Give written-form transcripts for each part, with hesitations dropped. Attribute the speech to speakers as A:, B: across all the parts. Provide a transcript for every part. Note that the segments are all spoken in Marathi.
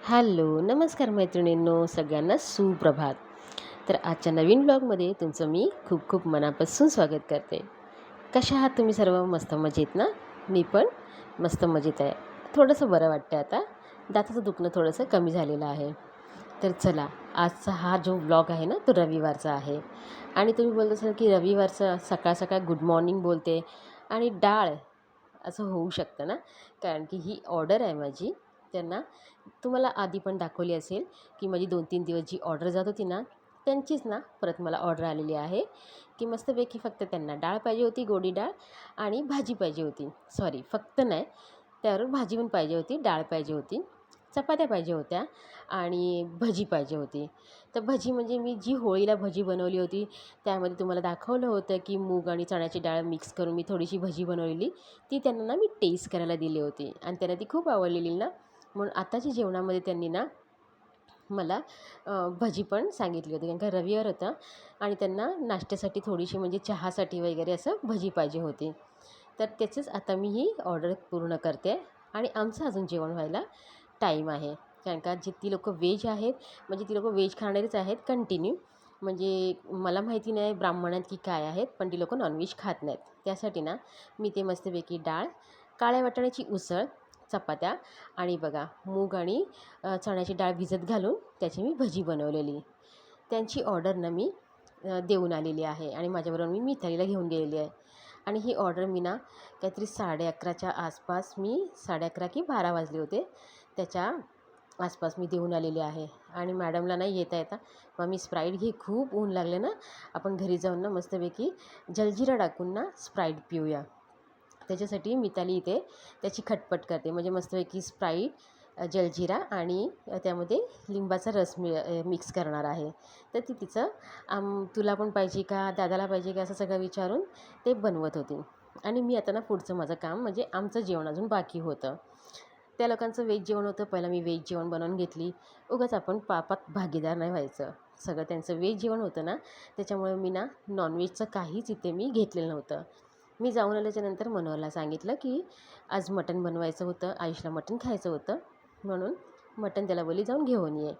A: हॅलो, नमस्कार मैत्रिणींनो, सगळ्यांना सुप्रभात. तर आजच्या नवीन ब्लॉगमध्ये तुमचं मी खूप खूप मनापासून स्वागत करते. कशा आहात तुम्ही सर्व? मस्त मजेत ना? मी पण मस्त मजेत आहे. थोडंसं बरं वाटतं आता. दाताचं दुखणं थोडंसं कमी झालेलं आहे. तर चला, आजचा हा जो ब्लॉग आहे ना, तो रविवारचा आहे. आणि तुम्ही बोलत असाल की रविवारचं सकाळ सकाळ गुड मॉर्निंग बोलते आणि डाळ असं होऊ शकतं ना, कारण की ही ऑर्डर आहे माझी. त्यांना तुम्हाला आधी पण दाखवली असेल की माझी 2-3 दिवस जी ऑर्डर जात होती ना, त्यांचीच ना परत मला ऑर्डर आलेली आहे की मस्तपैकी फक्त त्यांना डाळ पाहिजे होती, गोडी डाळ आणि भाजी पाहिजे होती. सॉरी, फक्त नाही, त्यावर भाजी पण पाहिजे होती, डाळ पाहिजे होती, चपात्या पाहिजे होत्या आणि भजी पाहिजे होती. तर भजी म्हणजे मी जी होळीला भजी बनवली होती, त्यामध्ये तुम्हाला दाखवलं होतं की मूग आणि चण्याची डाळ मिक्स करून मी थोडीशी भजी बनवलेली. ती त्यांना ना मी टेस्ट करायला दिली होती आणि त्यांना ती खूप आवडलेली ना, म्हणून आताच्या जेवणामध्ये त्यांनी ना मला भजी पण सांगितली होती, कारण का रविवार होता आणि त्यांना नाश्त्यासाठी थोडीशी म्हणजे चहासाठी वगैरे असं भजी पाहिजे होती. तर त्याचंच आता मी ही ऑर्डर पूर्ण करते आणि आमचं अजून जेवण व्हायला टाईम आहे. कारण का जी ती लोकं व्हेज आहेत, म्हणजे ती लोकं व्हेज खाणारीच आहेत कंटिन्यू. म्हणजे मला माहिती नाही ब्राह्मण आहेत की काय आहेत, पण ती लोकं नॉनव्हेज खात नाहीत. त्यासाठी ना मी ते मस्तपैकी डाळ, काळ्या वाटाण्याची उसळ, चपात्या आणि बघा मूग आणि चण्याची डाळ भिजत घालून त्याची मी भजी बनवलेली. त्यांची ऑर्डर ना मी देऊन आलेली आहे आणि माझ्याबरोबर मी मितालीला घेऊन गेलेली आहे. आणि ही ऑर्डर मी ना काहीतरी 11:30च्या आसपास, मी 11:30 की 12 वाजले होते, त्याच्या आसपास मी देऊन आलेली आहे. आणि मॅडमला नाही येता येता मग स्प्राईट घे, खूप ऊन लागले ना, आपण घरी जाऊन ना मस्तपैकी जलजिरा टाकून ना स्प्राईट पिऊया. त्याच्यासाठी मिताली इथे त्याची खटपट करते, म्हणजे मस्तपैकी स्प्राईट, जलजिरा आणि त्यामध्ये लिंबाचा रस मिक्स करणार आहे. तर ती तिचं तुला पण पाहिजे का, दादाला पाहिजे का, असं सगळं विचारून ते बनवत होती. आणि मी आता ना पुढचं माझं काम म्हणजे आमचं जेवण अजून बाकी होतं. त्या लोकांचं व्हेज जेवण होतं, पहिलं मी व्हेज जेवण बनवून घेतली. उगाच आपण पापात भागीदार नाही व्हायचं. सगळं त्यांचं व्हेज जेवण होतं ना, त्याच्यामुळे मी ना नॉनव्हेजचं काहीच इथे मी घेतलेलं नव्हतं. मी जाऊन आल्याच्यानंतर मनोहरला सांगितलं की आज मटण बनवायचं होतं, आयुषला मटण खायचं होतं, म्हणून मटण त्याला बोलली जाऊन घेऊन ये.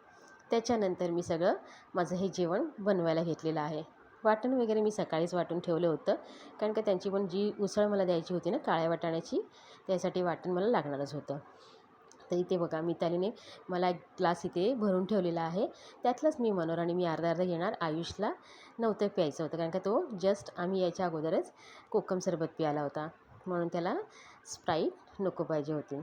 A: त्याच्यानंतर मी सगळं माझं हे जेवण बनवायला घेतलेलं आहे. वाटण वगैरे मी सकाळीच वाटून ठेवलं होतं, कारण का त्यांची पण जी उसळ मला द्यायची होती ना काळ्या वाटाण्याची, त्यासाठी वाटण मला लागणारच होतं. तर इथे बघा मितालीने मला एक ग्लास इथे भरून ठेवलेला आहे. त्यातलंच मी मनोहर आणि मी अर्धा अर्धा घेणार. आयुषला नव्हतं प्यायचं होतं, कारण का तो जस्ट आम्ही यायच्या अगोदरच कोकम सरबत प्यायला होता, म्हणून त्याला स्प्राईट नको पाहिजे होती.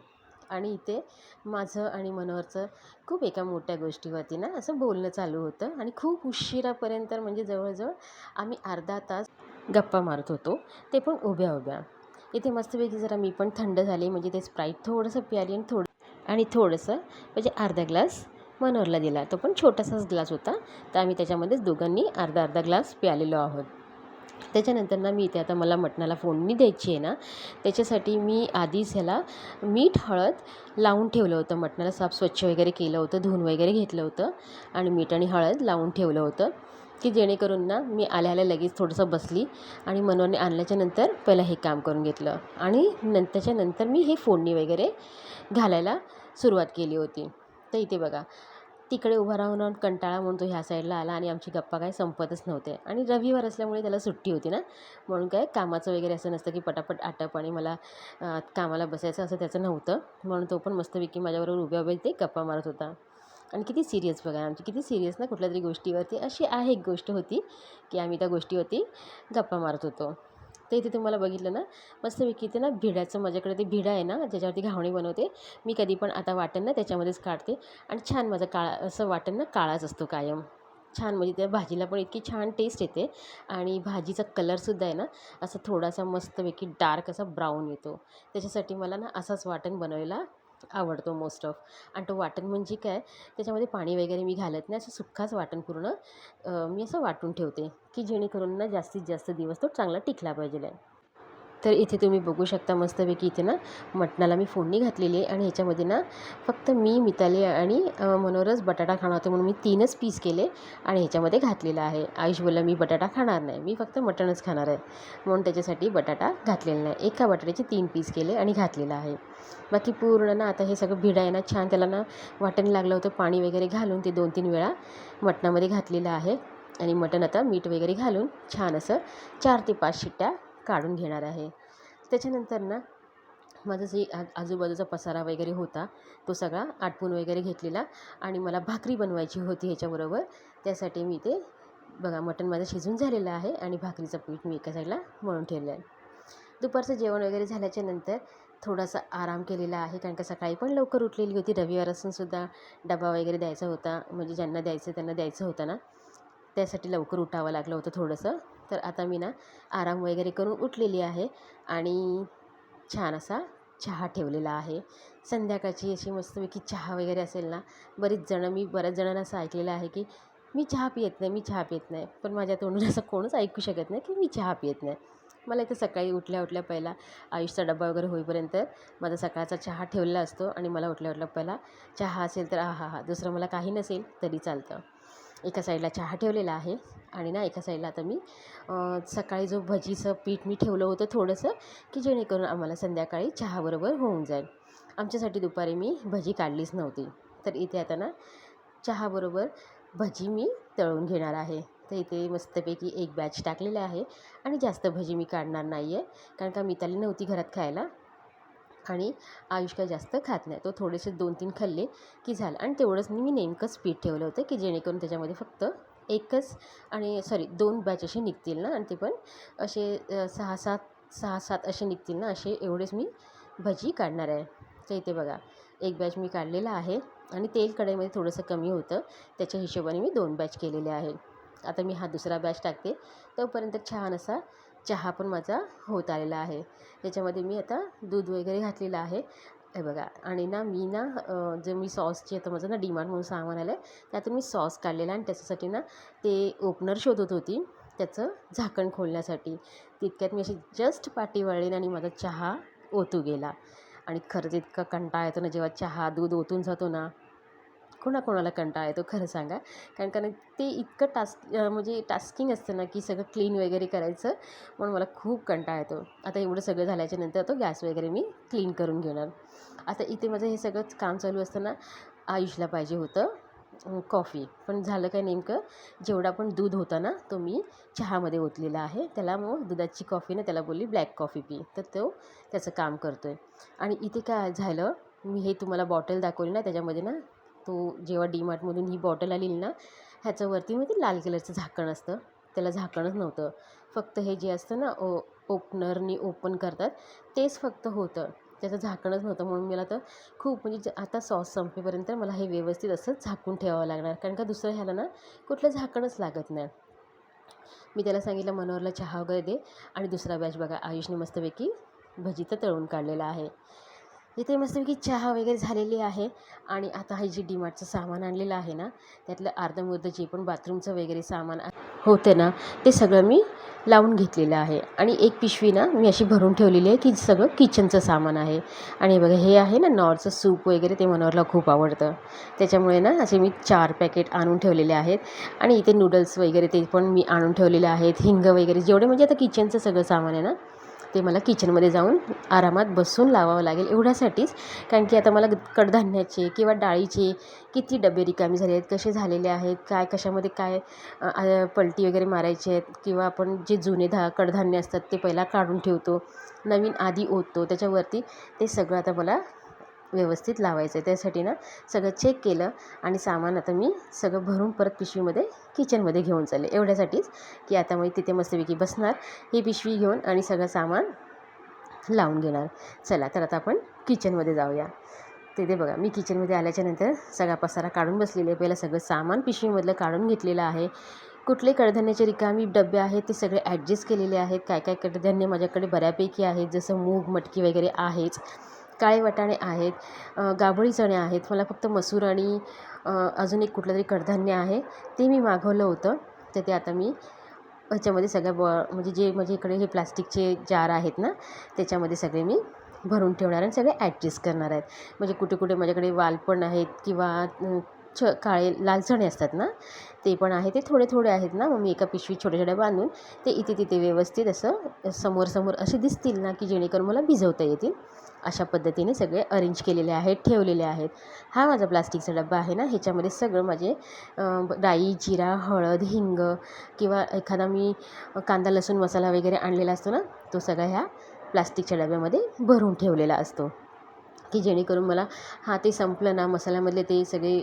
A: आणि इथे माझं आणि मनोहरचं खूप एका मोठ्या गोष्टीवरती ना असं बोलणं चालू होतं आणि खूप उशिरापर्यंत, म्हणजे जवळजवळ आम्ही अर्धा तास गप्पा मारत होतो, ते पण उभ्या उभ्या. इथे मस्तपैकी जरा मी पण थंड झाले, म्हणजे ते स्प्राईट थोडंसं प्याली आणि थोडंसं म्हणजे अर्धा ग्लास मनोहरला दिला. तो पण छोटासाच ग्लास होता, तर आम्ही त्याच्यामध्येच दोघांनी अर्धा अर्धा ग्लास प्यालेलो आहोत. त्याच्यानंतर ना मी इथे आता मला मटणाला फोडणी द्यायची आहे ना, त्याच्यासाठी मी आधीच ह्याला मीठ, हळद लावून ठेवलं होतं. मटणाला साफ स्वच्छ वगैरे केलं होतं, धुवून वगैरे घेतलं होतं आणि मीठ आणि हळद लावून ठेवलं होतं, की जेणेकरून ना मी आल्या लगेच थोडंसं बसली आणि मनोहरने आणल्याच्यानंतर पहिलं हे काम करून घेतलं आणि त्याच्यानंतर मी हे फोडणी वगैरे घालायला सुरुवात केली होती. तर इथे बघा, तिकडे उभा राहून कंटाळा म्हणून तो ह्या साईडला आला आणि आमची गप्पा काय संपतच नव्हते. आणि रविवार असल्यामुळे त्याला सुट्टी होती ना, म्हणून काय कामाचं वगैरे असं नसतं की पटापट आटप आणि मला कामाला बसायचं असं त्याचं नव्हतं. म्हणून तो पण मस्तपैकी माझ्याबरोबर उभ्या उभ्या ते गप्पा मारत होता. आणि किती सिरियस बघा आमची, किती सिरियस ना, कुठल्यातरी गोष्टीवरती. अशी आहे एक गोष्ट होती की आम्ही त्या गोष्टीवरती गप्पा मारत होतो. तर इथे तुम्हाला बघितलं ना, मस्तपैकी इथे ना भिड्याचं, माझ्याकडे ते भिडा आहे ना ज्याच्यावरती घावणी बनवते मी, कधी पण आता वाटण ना त्याच्यामध्येच काढते आणि छान माझं काळा असं वाटण ना काळाच असतो कायम. छान म्हणजे त्या भाजीला पण इतकी छान टेस्ट येते आणि भाजीचा कलरसुद्धा आहे ना असा थोडासा मस्तपैकी डार्क असा ब्राऊन येतो. त्याच्यासाठी मला ना असाच वाटण बनवायला आवडतो मोस्ट ऑफ. आणि तो वाटण म्हणजे काय, त्याच्यामध्ये पाणी वगैरे मी घालत नाही, असं सुक्काच वाटण पूर्ण मी असं वाटून ठेवते, की जेणेकरून ना जास्तीत जास्त दिवस तो चांगला टिकला पाहिजे. तर इथे तुम्ही बघू शकता मस्तपैकी इथे ना मटणाला मी फोडणी घातलेली आहे आणि ह्याच्यामध्ये ना फक्त मी, मिताली आणि मनोहरच बटाटा खाणार होतो म्हणून मी 3च पीस केले आणि ह्याच्यामध्ये घातलेलं आहे. आयुष बोलला मी बटाटा खाणार नाही, मी फक्त मटणच खाणार आहे, म्हणून त्याच्यासाठी बटाटा घातलेला नाही. एका बटाट्याचे 3 पीस केले आणि घातलेलं आहे. बाकी पूर्ण ना आता हे सगळं भिडाय ना छान त्याला ना वाटण लागलं होतं, पाणी वगैरे घालून ते 2-3 वेळा मटणामध्ये घातलेलं आहे आणि मटण आता मीठ वगैरे घालून छान असं 4 ते 5 शिट्ट्या काढून घेणार आहे. त्याच्यानंतर ना माझं जे आजूबाजूचा पसारा वगैरे होता तो सगळा आटपून वगैरे घेतलेला आणि मला भाकरी बनवायची होती ह्याच्याबरोबर. त्यासाठी मी ते बघा मटण माझं शिजून झालेलं आहे आणि भाकरीचं पीठ मी एका साईडला मळून ठेवलं आहे. दुपारचं जेवण वगैरे झाल्याच्या नंतर थोडासा आराम केलेला आहे, कारण का सकाळी पण लवकर उठलेली होती. रविवार असूनसुद्धा डबा वगैरे द्यायचा होता, म्हणजे ज्यांना द्यायचं त्यांना द्यायचं होतं ना, त्यासाठी लवकर उठावं लागलं होतं थोडंसं. तर आता मी ना आराम वगैरे करून उठलेली आहे आणि छान असा चहा ठेवलेला आहे. संध्याकाळची अशी मस्तपैकी चहा वगैरे असेल ना, मी बऱ्याच जणांना असं ऐकलेलं आहे की मी चहा पित नाही, मी चहा पित नाही. पण माझ्या तोंडून असं कोणच ऐकू शकत नाही की मी चहा पित नाही. मला इथं सकाळी उठल्या उठल्या पहिला आयुषचा डबा वगैरे होईपर्यंत माझा सकाळचा चहा ठेवलेला असतो आणि मला उठल्या उठल्या पहिला चहा असेल तर हा दुसरं मला काही नसेल तरी चालतं. एका साईडला चहा ठेवलेला आहे आणि ना एका साईडला आता मी सकाळी जो भजीचं पीठ मी ठेवलं होतं थोडंसं, की जेणेकरून आम्हाला संध्याकाळी चहाबरोबर होऊन जाईल. आमच्यासाठी दुपारी मी भजी काढलीच नव्हती. तर इथे आता ना चहाबरोबर भजी मी तळून घेणार आहे. तर इथे मस्तपैकी एक बॅच टाकलेला आहे आणि जास्त भजी मी काढणार नाही आहे, कारण का मिताली नव्हती घरात खायला आणि आयुष काय जास्त खात नाही. तो थोडेसे 2-3 खाल्ले की झालं आणि तेवढंच मी नेमकंच पीठ ठेवलं होतं, की जेणेकरून त्याच्यामध्ये फक्त एकच आणि 2 बॅच असे निघतील ना, आणि ते पण असे 6-7 असे निघतील ना, असे एवढेच मी भजी काढणार आहे. तर इथे बघा एक बॅच मी काढलेला आहे आणि तेल कढईमध्ये थोडंसं कमी होतं, त्याच्या हिशोबाने मी 2 बॅच केलेले आहे. आता मी हा दुसरा बॅच टाकते. तोपर्यंत छान असा चहा पण माझा होत आलेला आहे. त्याच्यामध्ये मी आता दूध वगैरे घातलेलं आहे हे बघा. आणि ना मी ना जे मी सॉसची आता माझं ना डीमार्ट म्हणून सामान आलं आहे, त्यातून मी सॉस काढलेला आणि त्याच्यासाठी ना ते ओपनर शोधत होती त्याचं झाकण खोलण्यासाठी. तितक्यात मी अशी जस्ट पाटी वळली आणि माझा चहा ओतू गेला. आणि खरंच इतका कंटाळा येतो ना जेव्हा चहा दूध ओतून जातो ना, कोणाकोणाला कंटाळा येतो खरं सांगा. कारण ते इतकं म्हणजे टास्किंग असतं ना, की सगळं क्लीन वगैरे करायचं, म्हणून मला खूप कंटाळा येतो. आता एवढं सगळं झाल्याच्या नंतर तो गॅस वगैरे मी क्लीन करून घेणार. आता इथे माझं हे सगळं काम चालू असताना आयुषला पाहिजे होतं कॉफी. पण झालं काय नेमकं, जेवढा पण दूध होता ना तो मी चहामध्ये ओतलेला आहे. त्याला मग दुधाची कॉफी ना त्याला बोलली ब्लॅक कॉफी पी, तर तो त्याचं काम करतो आहे. आणि इथे काय झालं, मी हे तुम्हाला बॉटल दाखवली ना, त्याच्यामध्ये ना तो जेव्हा डीमार्टमधून ही बॉटल आलेली ना, ह्याच्यावरती मग ते लाल कलरचं झाकण असतं, त्याला झाकणच नव्हतं. फक्त हे जे असतं ना ओपनरनी ओपन करतात तेच फक्त होतं, त्याचं झाकणच नव्हतं. म्हणून मला तर खूप म्हणजे आता सॉस संपेपर्यंत मला हे व्यवस्थित असं झाकून ठेवावं लागणार, कारण का दुसरं ह्याला ना कुठलं झाकणच लागत नाही. मी त्याला सांगितलं मनोहरला चहा वगैरे दे. आणि दुसरा बॅच बघा आयुषने मस्तपैकी भजी तर तळून काढलेला आहे. इथे मस्तपैकी चहा वगैरे झालेली आहे. आणि आता हे जे डीमार्टचं सामान आणलेलं आहे ना, त्यातलं अर्धमुर्ध जे पण बाथरूमचं वगैरे सामान होतं ना, ते सगळं मी लावून घेतलेलं आहे. आणि एक पिशवी ना मी अशी भरून ठेवलेली आहे, की सगळं किचनचं सामान आहे. आणि बघा हे आहे ना नॉरचं सूप वगैरे, ते मनोहरला खूप आवडतं, त्याच्यामुळे ना असे मी 4 पॅकेट आणून ठेवलेले आहेत. आणि इथे नूडल्स वगैरे ते पण मी आणून ठेवलेले आहेत. हिंग वगैरे जेवढे म्हणजे आता किचनचं सगळं सामान आहे ना, ते मला किचनमध्ये जाऊन आरामात बसून लावावं लागेल एवढ्यासाठीच. कारण की आता मला कडधान्याचे किंवा डाळीचे किती डबे रिकामे झाले आहेत, कसे झालेले आहेत, काय कशामध्ये काय पलटी वगैरे मारायचे आहेत, किंवा आपण जे जुने कडधान्य असतात ते पहिला काढून ठेवतो, नवीन आधी ओततो, त्याच्यावरती ते सगळं आता मला व्यवस्थित लावायचं आहे. त्यासाठी ना सगळं चेक केलं आणि सामान आता मी सगळं भरून परत पिशवीमध्ये किचनमध्ये घेऊन चालले एवढ्यासाठीच, की आता मी तिथे मस्तपैकी बसणार, ही पिशवी घेऊन आणि सगळं सामान लावून घेणार. चला तर आता आपण किचनमध्ये जाऊया. तिथे बघा मी किचनमध्ये आल्याच्यानंतर सगळा पसारा काढून बसलेले आहे. पहिलं सगळं सामान पिशवीमधलं काढून घेतलेलं आहे. कुठले कडधान्याचे रिकामी डबे आहेत ते सगळे ॲडजस्ट केलेले आहेत. काय काय कडधान्य माझ्याकडे बऱ्यापैकी आहेत, जसं मूग मटकी वगैरे आहेच, काळे वाटाणे आहेत, गाभोळी चणे आहेत. मला फक्त मसूर आणि अजून एक कुठलं तरी कडधान्य आहे ते मी मागवलं होतं, तर ते आता मी ह्याच्यामध्ये सगळ्या म्हणजे जे माझ्या इकडे हे प्लास्टिकचे जार आहेत ना, त्याच्यामध्ये सगळे मी भरून ठेवणार आणि सगळे ॲडजस्ट करणार आहेत. म्हणजे कुठे कुठे माझ्याकडे वाल पण आहेत किंवा काळे लाल चणे असतात ना, ते पण आहे. ते थोडे थोडे आहेत ना, मग मी एका पिशवीत छोट्या छोट्या बांधून ते इथे तिथे व्यवस्थित असं समोर समोर असे दिसतील ना, की जेणेकरून मला भिजवता येतील, अशा पद्धतीने सगळे अरेंज केलेले आहेत, ठेवलेले आहेत. हा माझा प्लास्टिकचा डब्बा आहे ना, ह्याच्यामध्ये सगळं माझे राई, जिरा, हळद, हिंग किंवा एखादा मी कांदा लसूण मसाला वगैरे आणलेला असतो ना, तो सगळा ह्या प्लास्टिकच्या डब्यामध्ये भरून ठेवलेला असतो, की जेणेकरून मला ते संपलं ना मसाल्यामधले ते सगळे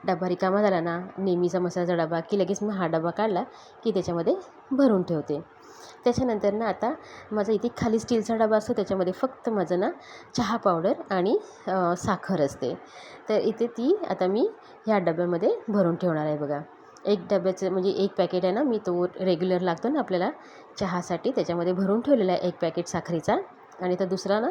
A: डबा रिकामा झाला ना, नेहमीचा मसाल्याचा डबा, की लगेच मी हा डबा काढला की त्याच्यामध्ये भरून ठेवते. त्याच्यानंतर ना आता माझा इथे खाली स्टीलचा डबा असतो, त्याच्यामध्ये फक्त माझं ना चहा पावडर आणि साखर असते. तर इथे ती आता मी ह्या डब्यामध्ये भरून ठेवणार आहे बघा. एक डब्याचं म्हणजे एक पॅकेट आहे ना, मी तो रेग्युलर लागतो ना आपल्याला चहासाठी, त्याच्यामध्ये भरून ठेवलेला आहे एक पॅकेट साखरेचा. आणि तर दुसरा ना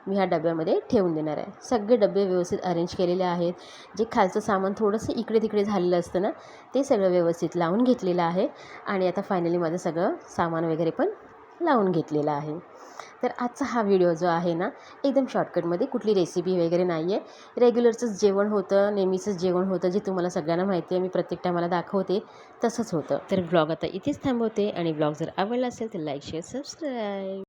A: मी ह्या डब्यामध्ये ठेवून देणार आहे. सगळे डबे व्यवस्थित अरेंज केलेले आहेत. जे खालचं सामान थोडंसं इकडे तिकडे झालेलं असतं ना, ते सगळं व्यवस्थित लावून घेतलेलं आहे. आणि आता फायनली माझं सगळं सामान वगैरे पण लावून घेतलेलं आहे. तर आजचा हा व्हिडिओ जो आहे ना, एकदम शॉर्टकटमध्ये, कुठली रेसिपी वगैरे नाही आहे. रेग्युलरचंच जेवण होतं, नेहमीचंच जेवण होतं, जे तुम्हाला सगळ्यांना माहिती आहे, मी प्रत्येक टायमाला दाखवते तसंच होतं. तर व्लॉग आता इथेच थांबवते आणि व्लॉग जर आवडला असेल तर लाईक, शेअर, सबस्क्राईब.